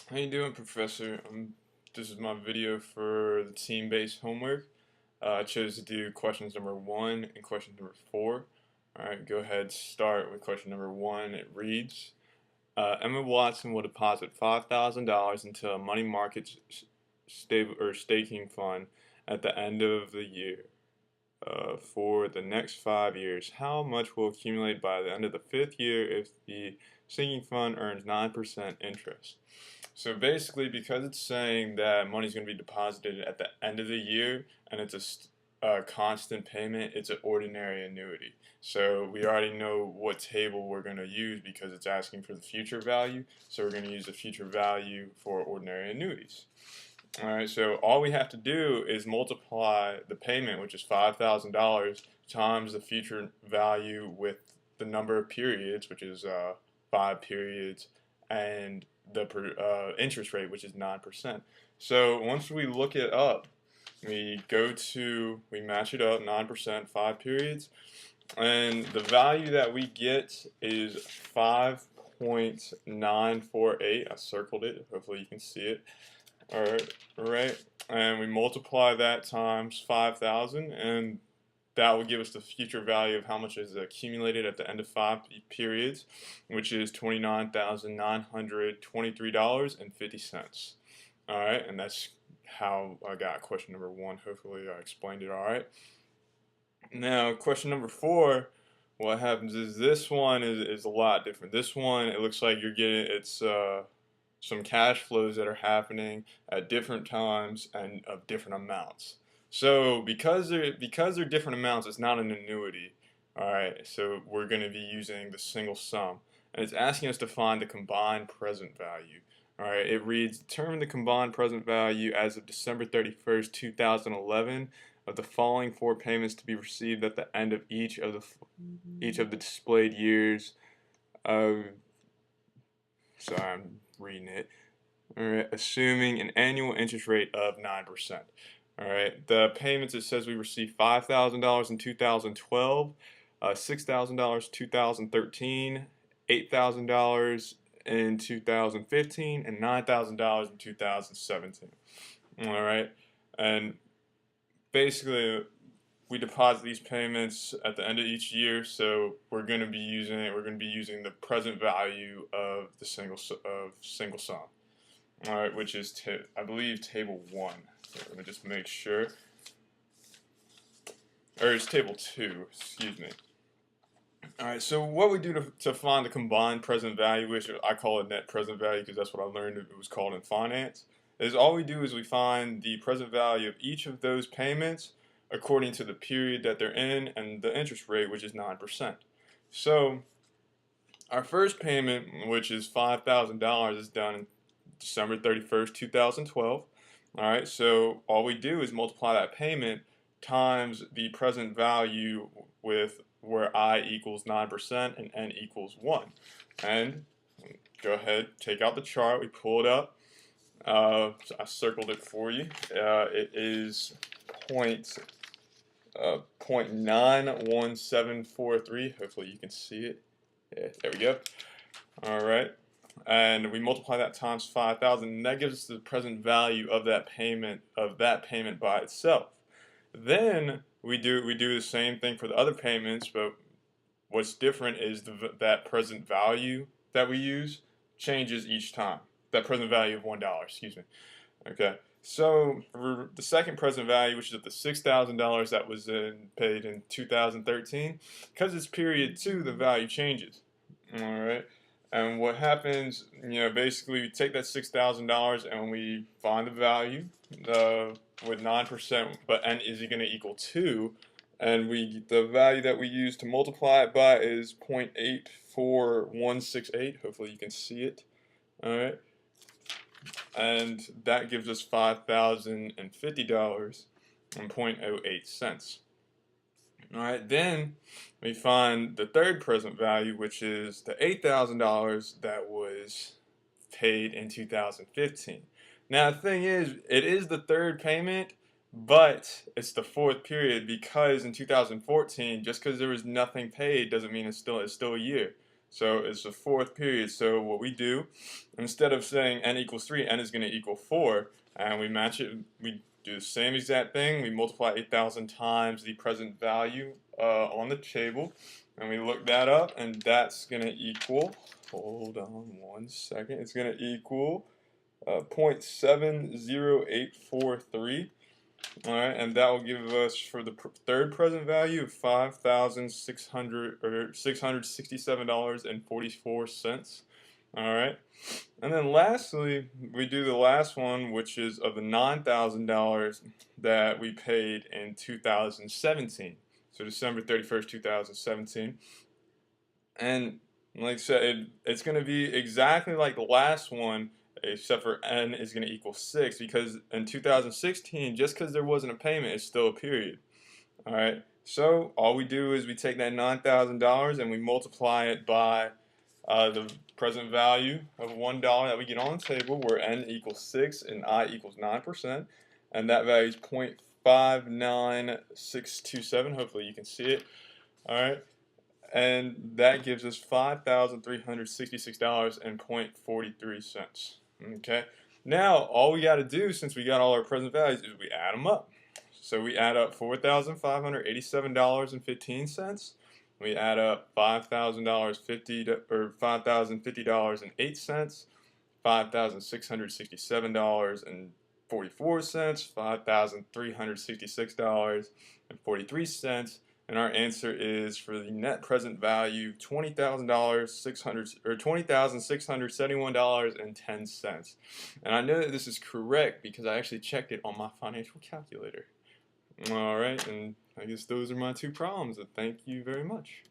How you doing, Professor? This is my video for the team-based homework. I chose to do questions number 1 and question number 4. Alright, go ahead, start with question number 1. It reads, Emma Watson will deposit $5,000 into a money market stable or staking fund at the end of the year. For the next 5 years, how much will accumulate by the end of the 5th year if the sinking fund earns 9% interest? So basically, because it's saying that money is going to be deposited at the end of the year and it's a constant payment, it's an ordinary annuity. So we already know what table we're going to use because it's asking for the future value. So we're going to use the future value for ordinary annuities. Alright, so all we have to do is multiply the payment, which is $5,000, times the future value with the number of periods, which is 5 periods, and the interest rate, which is 9%. So once we look it up, we match it up, 9%, 5 periods, and the value that we get is 5.948. I circled it, hopefully you can see it. Alright, and we multiply that times 5,000, and that will give us the future value of how much is accumulated at the end of 5 periods, which is $29,923.50. Alright, and that's how I got question number 1. Hopefully I explained it alright. Now, question number 4, what happens is this one is a lot different. This one, it looks like you're getting, it's some cash flows that are happening at different times and of different amounts. So because they're different amounts, it's not an annuity. Alright, so we're going to be using the single sum. And it's asking us to find the combined present value. Alright, it reads, determine the combined present value as of December 31st, 2011 of the following 4 payments to be received at the end of each of the displayed years. Sorry, I'm reading it. Alright, assuming an annual interest rate of 9%. Alright, the payments, it says we received $5,000 in 2012, $6,000 2013, $8,000 in 2015, and $9,000 in 2017. Alright, and basically we deposit these payments at the end of each year, so we're going to be using the present value of the single sum. All right, which is I believe table 1. So let me just make sure, or it's table 2. Excuse me. All right, so what we do to find the combined present value, which I call it net present value because that's what I learned it was called in finance, is all we do is we find the present value of each of those payments according to the period that they're in and the interest rate, which is 9%. So our first payment, which is $5,000, is done in December 31st, 2012. Alright, so all we do is multiply that payment times the present value with where I equals 9% and N equals 1. And go ahead, take out the chart, we pull it up. So I circled it for you. It is 0.91743. Hopefully you can see it. Yeah, there we go. Alright. And we multiply that times 5,000, and that gives us the present value of that payment by itself. Then we do the same thing for the other payments, but what's different is that present value that we use changes each time. That present value of $1, excuse me. Okay. So for the second present value, which is at the $6,000 that was paid in 2013, because it's period 2, the value changes. All right. And what happens, basically we take that $6,000 and we find the value with 9%, but n is going to equal 2, and the value that we use to multiply it by is 0.84168. Hopefully you can see it. All right. And that gives us $5,050 and .08. Alright, then we find the third present value, which is the $8,000 that was paid in 2015. Now the thing is, it is the third payment, but it's the 4th period because in 2014, just because there was nothing paid doesn't mean it's still a year. So it's the fourth period. So what we do, instead of saying n equals 3, n is going to equal 4, and we match it. We do the same exact thing. We multiply 8,000 times the present value on the table, and we look that up, and that's going to equal, hold on one second, it's going to equal 0.70843. Alright, and that will give us, for the third present value, of $5,667.44. Alright, and then lastly, we do the last one, which is of the $9,000 that we paid in 2017. So December 31st, 2017. And like I said, it's going to be exactly like the last one, except for n is going to equal 6, because in 2016, just because there wasn't a payment, it's still a period. Alright, so all we do is we take that $9,000 and we multiply it by the present value of $1 that we get on the table, where n equals 6 and I equals 9%, and that value is 0.59627. Hopefully you can see it. Alright, and that gives us $5,366.43. Okay, now all we got to do, since we got all our present values, is we add them up. So we add up $4,587.15. We add up $5,050 or $5,050.08, $5,667.44, $5,366.43, and our answer is, for the net present value, $20,671.10. And I know that this is correct because I actually checked it on my financial calculator. Alright, and I guess those are my two problems. Thank you very much.